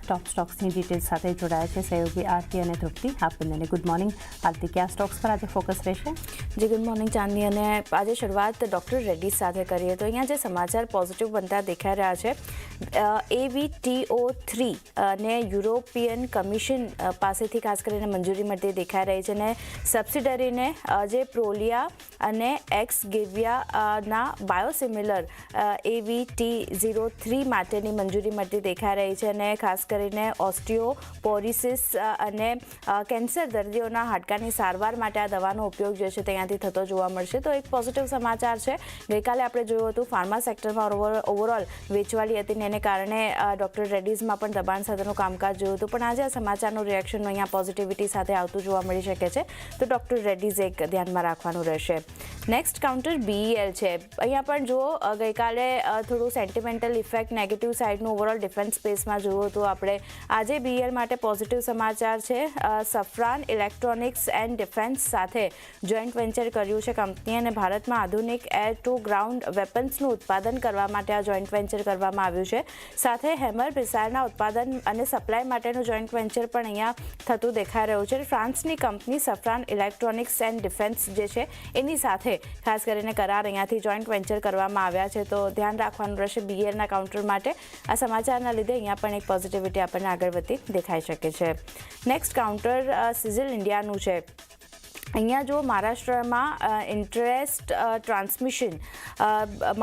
Top स्टॉक्सની detail સાથે જોડાયા છે સહયોગી આરતી અને તૃપ્તિ. આપ બંનેને ગુડ મોર્નિંગ. આરતી, કયા સ્ટોક્સ પર આજે ફોકસ રહેશે? જી ગુડ મોર્નિંગ ચાંદની. અને આજે શરૂઆત ડૉક્ટર રેડ્ડી સાથે કરીએ તો અહીંયા જે સમાચાર પોઝિટિવ બનતા દેખાઈ રહ્યા છે, AVTO3 ને યુરોપિયન કમિશન પાસેથી ખાસ કરીને મંજૂરી મળતી દેખાઈ રહી છે અને સબસિડરીને જે પ્રોલિયા અને એક્સગેવિયાના બાયોસિમિલર AVT03 માટેની મંજૂરી મળતી દેખાઈ રહી છે અને ખાસ કરીને ઓસ્ટિયોપોરિસિસ અને કેન્સર દર્દીઓના હાડકાની સારવાર માટે આ દવાનો ઉપયોગ જે છે ત્યાંથી થતો જોવા મળશે. તો એક પોઝિટિવ સમાચાર છે. ગઈકાલે આપણે જોયું હતું ફાર્મા સેક્ટરમાં ઓવરઓલ વેચવાલી હતી ને એને કારણે ડૉક્ટર રેડ્ડીઝમાં પણ દબાણ સાથેનું કામકાજ જોયું હતું, પણ આજે આ સમાચારનું રિએક્શન અહીંયા પોઝિટિવિટી સાથે આવતું જોવા મળી શકે છે. તો ડૉક્ટર રેડ્ડીઝ એક ધ્યાનમાં રાખવાનું રહેશે. નેક્સ્ટ કાઉન્ટર BEL છે. અહીંયા પણ જુઓ, ગઈકાલે થોડું sentimental effect negative સાઇડનું overall defence સ્પેસમાં જોયું હતું આપણે. આજે BEL માટે પોઝિટિવ સમાચાર છે. સફરાન ઇલેક્ટ્રોનિક્સ એન્ડ ડિફેન્સ સાથે જોઈન્ટ વેન્ચર કર્યું છે કંપની અને ભારતમાં આધુનિક એર ટુ ગ્રાઉન્ડ વેપન્સનું ઉત્પાદન કરવા માટે આ જોઈન્ટ વેન્ચર કરવામાં આવ્યું છે. સાથે હેમર મિસાઇલના ઉત્પાદન અને સપ્લાય માટેનું જોઈન્ટ વેન્ચર પણ અહીંયા થતું દેખાઈ રહ્યું છે. ફ્રાન્સની company Safran electronics and defence જે છે એની સાથે ખાસ કરીને કરાર અહીંયાથી જોઈન્ટ વેન્ચર કરવામાં આવ્યા છે. તો ધ્યાન રાખવાનું રહેશે BELના કાઉન્ટર માટે. આ સમાચારના લીધે અહીંયા પણ એક પોઝિટિવિટી આપણને આગળ વધતી દેખાઈ શકે છે. નેક્સ્ટ કાઉન્ટર સિઝલ ઇન્ડિયાનું છે. અહીંયા જો મહારાષ્ટ્રમાં ઇન્ટરેસ્ટ ટ્રાન્સમિશન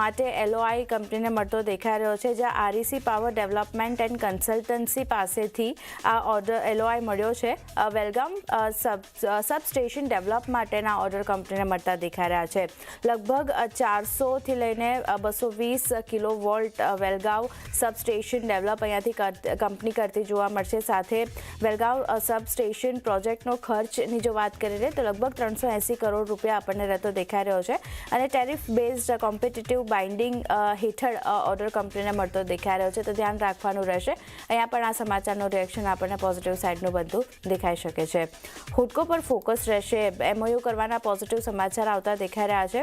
માટે LOI કંપનીને મળતો દેખાઈ રહ્યો છે, જ્યાં REC power development and consultancy પાસેથી આ LOI મળ્યો છે. વેલગામ સબસ્ટેશન ડેવલપ માટેના ઓર્ડર કંપનીને મળતા દેખાઈ રહ્યા છે. લગભગ 400થી લઈને 220 કિલોવોલ્ટ વેલગાંવ સબસ્ટેશન ડેવલપ અહીંયાથી કંપની કરતી જોવા મળશે. સાથે વેલગાંવ સબસ્ટેશન પ્રોજેક્ટનો ખર્ચની જો વાત કરીએ તો લગભગ 380 કરોડ રૂપિયા આપણને રહેતો દેખાઈ રહ્યો છે અને ટેરિફ બેઝડ કોમ્પિટિટિવ બાઇન્ડિંગ હેઠળ ઓર્ડર કંપનીને મળતો દેખાઈ રહ્યો છે. તો ધ્યાન રાખવાનું રહેશે. અહીંયા પણ આ સમાચારનું રિએક્શન આપણને પોઝિટિવ સાઇડનું બનતું દેખાઈ શકે છે. હુડકો પર ફોકસ રહેશે. MOU કરવાના પોઝિટિવ સમાચાર આવતા દેખાઈ રહ્યા છે.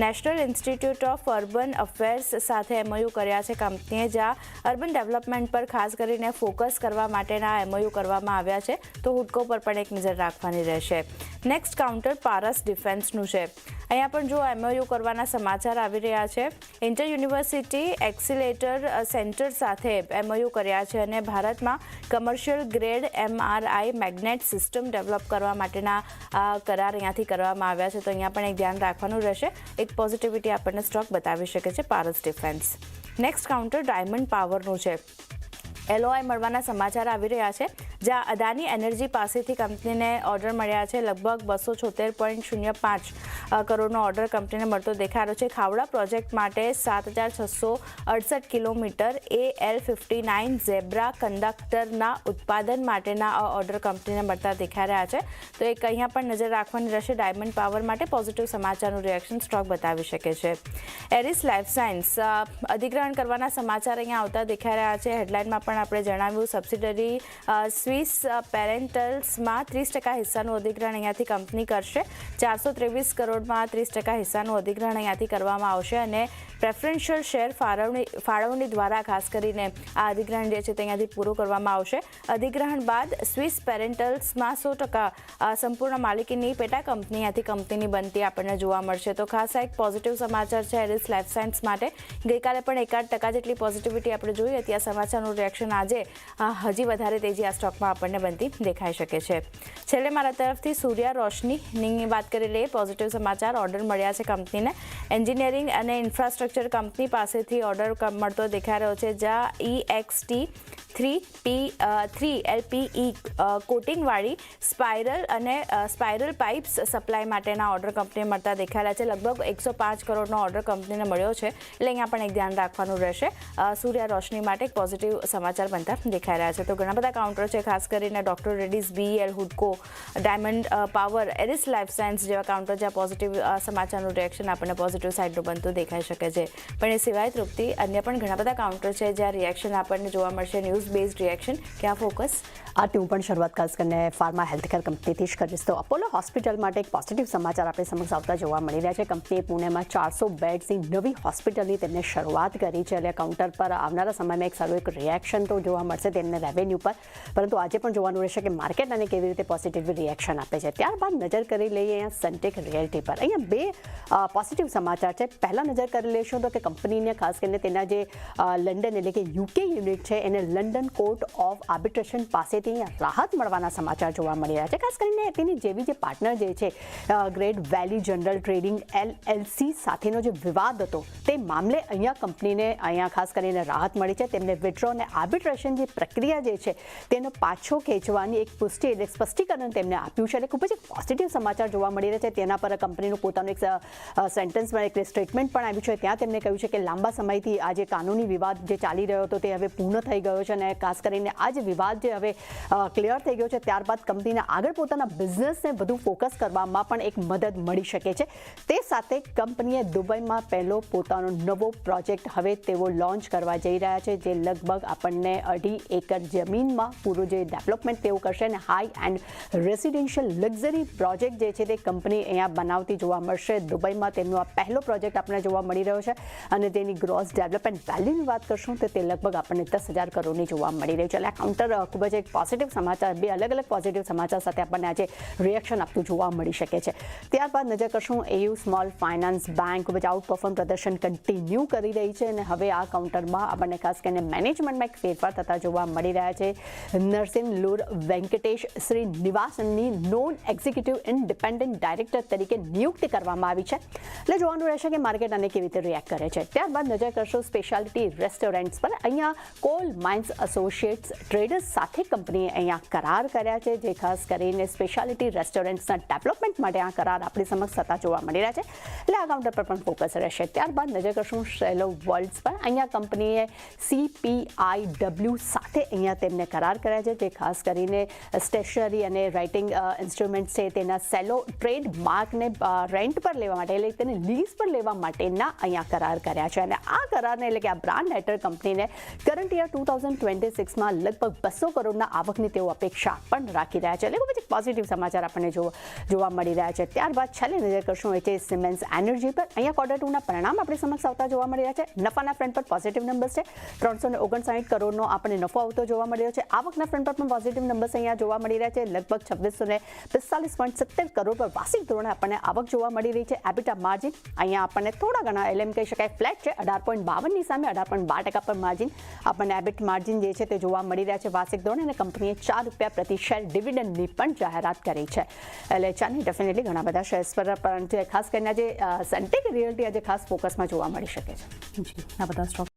National institute of urban affairs સાથે MOU કર્યા છે કંપનીએ, જ્યાં અર્બન ડેવલપમેન્ટ પર ખાસ કરીને ફોકસ કરવા માટેના MOU કરવામાં આવ્યા છે. તો હુડકો પર પણ એક નજર રાખવાની રહેશે. નેક્સ્ટ કાઉન્ટર પારસ ડિફેન્સનું છે. અહીંયા પણ જો MOU કરવાના સમાચાર આવી રહ્યા છે. ઇન્ટર યુનિવર્સિટી એક્સિલેટર સેન્ટર સાથે MOU કર્યા છે અને ભારતમાં commercial grade MRI magnet system develop કરવા માટેના કરાર અહીંયાથી કરવામાં આવ્યા છે. તો અહીંયા પણ એક ધ્યાન રાખવાનું રહેશે. એક પોઝિટિવિટી આપણને સ્ટોક બતાવી શકે છે પારસ ડિફેન્સ. નેક્સ્ટ કાઉન્ટર ડાયમંડ પાવરનું છે. LOI મળવાના સમાચાર આવી રહ્યા છે, જ્યાં અદાની એનર્જી પાસેથી કંપનીને ઓર્ડર મળ્યા છે. લગભગ 276.05 કરોડનો ઓર્ડર કંપનીને મળતો દેખાઈ રહ્યો છે. ખાવડા પ્રોજેક્ટ માટે 7668 કિલોમીટર AL59 ઝેબ્રા કંડક્ટરના ઉત્પાદન માટેના ઓર્ડર કંપનીને મળતા દેખાઈ રહ્યા છે. તો એક અહીંયા પણ નજર રાખવાની રહેશે. ડાયમંડ પાવર માટે પોઝિટિવ સમાચારનું રિએક્શન સ્ટોક બતાવી શકે છે. એરિસ લાઈફ સાયન્સ અધિગ્રહણ કરવાના સમાચાર અહીંયા આવતા દેખાઈ રહ્યા છે. હેડલાઇનમાં પણ આપણે જણાવ્યું, સબસિડરી સ્વિસ પેરેન્ટલ્સમાં 30% હિસ્સાનું અધિગ્રહણ અહીંયાથી કંપની કરશે. 423 કરોડમાં 30% હિસ્સાનું અધિગ્રહણ અહીંયાથી કરવામાં આવશે અને પ્રેફરન્શિયલ શેર ફાળવણી દ્વારા ખાસ કરીને આ અધિગ્રહણ જે છે તે અહીંયાથી પૂરું કરવામાં આવશે. અધિગ્રહણ બાદ સ્વિસ પેરેન્ટલ્સમાં 100% સંપૂર્ણ માલિકીની પેટા કંપની અહીંયાથી કંપનીની બનતી આપણને જોવા મળશે. તો ખાસ એક પોઝિટિવ સમાચાર છે એરિસ લાઈફ સાયન્સ માટે. ગઈકાલે પણ 1% જેટલી પોઝિટિવિટી આપણે જોઈ હતી. આ સમાચારનું રિએક્શન આજે હજી વધારે તેજી આ સ્ટોકમાં આપણને બનતી દેખાઈ શકે છે. છેલ્લે મારા તરફથી સૂર્યા રોશનીની વાત કરી લઈએ. પોઝિટિવ સમાચાર ઓર્ડર મળ્યા છે કંપનીને. એન્જિનિયરિંગ અને ઇન્ફ્રાસ્ટ્રક્ચર કંપની પાસેથી ઓર્ડર મળતો દેખાઈ રહ્યો છે, જ્યાં EXT3 LPE કોટિંગવાળી સ્પાઇરલ પાઇપ્સ સપ્લાય માટેના ઓર્ડર કંપનીને મળતા દેખાઈ રહ્યા છે. લગભગ 105 કરોડનો ઓર્ડર કંપનીને મળ્યો છે. એટલે અહીંયા પણ એક ધ્યાન રાખવાનું રહેશે. સૂર્યા રોશની માટે એક પોઝિટિવ સમાચાર બનતા દેખાઈ રહ્યા છે. તો ઘણા બધા કાઉન્ટર છે, ખાસ કરીને doctor Reddy's, BEL, હુડકો, diamond power, એરિસ life science જેવા કાઉન્ટર જ્યાં પોઝિટિવ સમાચારનું રિએક્શન આપણને પોઝિટિવ સાઇડનું બનતું દેખાઈ શકે છે. પણ એ સિવાય તૃપ્તિ અન્ય પણ ઘણા બધા કાઉન્ટર છે જ્યાં રિએક્શન આપણને જોવા મળશે, ન્યૂઝ બેઝડ રિએક્શન. ક્યાં ફોકસ આરતી, હું પણ શરૂઆત ખાસ કરીને ફાર્મા હેલ્થકેર કંપનીથી જ કરીશ. તો અપોલો હોસ્પિટલ માટે એક પોઝિટિવ સમાચાર આપણી સમક્ષ આવતા જોવા મળી રહ્યા છે. કંપનીએ પુણેમાં 400 બેડ્સની નવી હોસ્પિટલની તેમને શરૂઆત કરી છે. એટલે કાઉન્ટર પર આવનારા સમયમાં એક સારું એક રિએક્શન તો જોવા મળશે તેમને રેવન્યુ પર, પરંતુ આજે પણ જોવાનું રહેશે કે માર્કેટ આને કેવી રીતે પોઝિટિવ રિએક્શન આપે છે. ત્યારબાદ નજર કરી લઈએ અહીંયા સનટેક રિયલ્ટી પર. અહીંયા બે પોઝિટિવ સમાચાર છે. પહેલા નજર કરી લઈશું તો કે કંપનીને ખાસ કરીને તેના જે લંડન એટલે કે યુકે યુનિટ છે એને લંડન કોર્ટ ઓફ આર્બિટ્રેશન પાસેથી અહીંયા રાહત મળવાના સમાચાર જોવા મળી રહ્યા છે. ખાસ કરીને તેની જેવી જે પાર્ટનર જે છે ગ્રેટ વેલી જનરલ ટ્રેડિંગ LLC સાથેનો જે વિવાદ હતો તે મામલે અહીંયા કંપનીને અહીંયા ખાસ કરીને રાહત મળી છે. તેમને વિડ્રો અને આર્બિટ્રેશન જે પ્રક્રિયા જે છે તેનો પાછો ખેંચવાની એક પુષ્ટિ એટલે સ્પષ્ટીકરણ તેમને આપ્યું છે. એટલે ખૂબ જ એક પોઝિટિવ સમાચાર જોવા મળી રહ્યા છે. તેના પર કંપનીનું પોતાનું એક સેન્ટેન્સમાં એક સ્ટેટમેન્ટ પણ આવ્યું છે. ત્યાં તેમણે કહ્યું છે કે લાંબા સમયથી આ જે કાનૂની વિવાદ જે ચાલી રહ્યો હતો તે હવે પૂર્ણ થઈ ગયો છે અને ખાસ કરીને આ જે વિવાદ જે હવે ક્લિયર થઈ ગયો છે ત્યારબાદ કંપનીને આગળ પોતાના બિઝનેસને વધુ ફોકસ કરવામાં પણ એક મદદ મળી શકે છે. તે સાથે કંપનીએ દુબઈમાં પહેલો પોતાનો નવો પ્રોજેક્ટ હવે તેઓ લોન્ચ કરવા જઈ રહ્યા છે, જે લગભગ આપણને 2.5 એકર જમીનમાં પૂરું જે ડેવલપમેન્ટ તેઓ કરશે અને high and residential luxury project જે છે તે કંપની અહીંયા બનાવતી જોવા મળશે. દુબઈમાં તેમનો આ પહેલો પ્રોજેક્ટ આપણને જોવા મળી રહ્યો છે અને તેની ગ્રોસ ડેવલપમેન્ટ વેલ્યુની વાત કરશું તો તે લગભગ આપણને 10,000 કરોડની જોવા મળી રહી છે. એટલે આ કાઉન્ટર ખૂબ જ એક પોઝિટિવ સમાચાર, બે અલગ અલગ પોઝિટિવ સમાચાર સાથે આપણને આજે રિએક્શન આપતું જોવા મળી શકે છે. ત્યારબાદ નજર કરશું AU સ્મોલ ફાઇનાન્સ બેંક ખૂબ જ આઉટ પરફોર્મ પ્રદર્શન કન્ટિન્યુ કરી રહી છે અને હવે આ કાઉન્ટરમાં આપણને ખાસ કરીને મેનેજમેન્ટમાં એક ફેરફાર થતા જોવા મળી રહ્યા છે. નરસિંહલુર વેંકટેશ શ્રી નિવાસનની નોન એક્ઝિક્યુટિવ ઇન્ડિપેન્ડન્ટ ડાયરેક્ટર તરીકે નિયુક્તિ કરવામાં આવી છે. એટલે જોવાનું રહેશે કે માર્કેટ આને કેવી રીતે રિએક્ટ કરે છે. ત્યારબાદ નજર કરશું સ્પેશિયાલિટી રેસ્ટોરન્ટ્સ પર. અહીંયા કોલ માઇન્સ એસોસિએટ્સ ટ્રેડર્સ સાથે કંપનીએ અહીંયા કરાર કર્યા છે, જે ખાસ કરીને સ્પેશિયાલિટી રેસ્ટોરન્ટ્સના ડેવલપમેન્ટ માટે આ કરાર આપણી સમક્ષ થતા જોવા મળી રહ્યા છે. એટલે આ કાઉન્ટર પર પણ ફોકસ રહેશે. ત્યારબાદ નજર કરશું શેલો વર્લ્ડ્સ પર. અહીંયા કંપનીએ CPIW સાથે અહીંયા તેમને કરાર કર્યા છે, જે ખાસ કરીને સ્ટેશનરી અને રાઇટિંગ ઇન્સ્ટ્રુમેન્ટ છે તેના સેલો ટ્રેડ માર્કને રેન્ટ પર લેવા માટે એટલે તેને લીઝ પર લેવા માટેના અહીંયા કરાર કર્યા છે. અને આ કરારને એટલે કે આ બ્રાન્ડ હેઠળ કંપનીને કરંટ યર 2026માં લગભગ 200 કરોડના આવકની તેઓ અપેક્ષા પણ રાખી રહ્યા છે. એટલે ખૂબ જ પોઝિટિવ સમાચાર આપણને જોવા મળી રહ્યા છે. ત્યારબાદ છેલ્લે નજર કરશું એ છે સિમેન્સ એનર્જી પર. અહીંયા Q2ના પરિણામ આપણી સમક્ષ આવતા જોવા મળી રહ્યા છે. નફાના ફ્રન્ટ પર પોઝિટિવ નંબર્સ છે. 359 કરોડનો આપણને નફો આવતો જોવા મળી રહ્યો છે. આવકના ફ્રન્ટ પર પણ પોઝિટિવ નંબર્સ અહીંયા જોવા મળી રહ્યા છે. લગભગ 2645.70 કરોડ પર વાર્ષિક ધોરણે આપણને આવક જોવા મળી રહી છે. એબિટા માર્જિન અહીંયા આપણને થોડા ઘણા LM કહી શકાય ફ્લેટ છે. 18.52 ની સામે 18.2% પર માર્જિન આપણને એબિટ માર્જિન જે છે તે જોવા મળી રહ્યા છે વાર્ષિક ધોરણે અને કંપનીએ ₹4 પ્રતિ શેર ડિવિડન્ડની પણ જાહેરાત કરી છે. એટલે ચાની ડેફિનેટલી ઘણા બધા શેર્સ પર પણ ખાસ કરીને આજે સનટેક રિયલ્ટી આજે ખાસ ફોકસમાં જોવા મળી શકે છે. જી, આ બધા સ્ટોક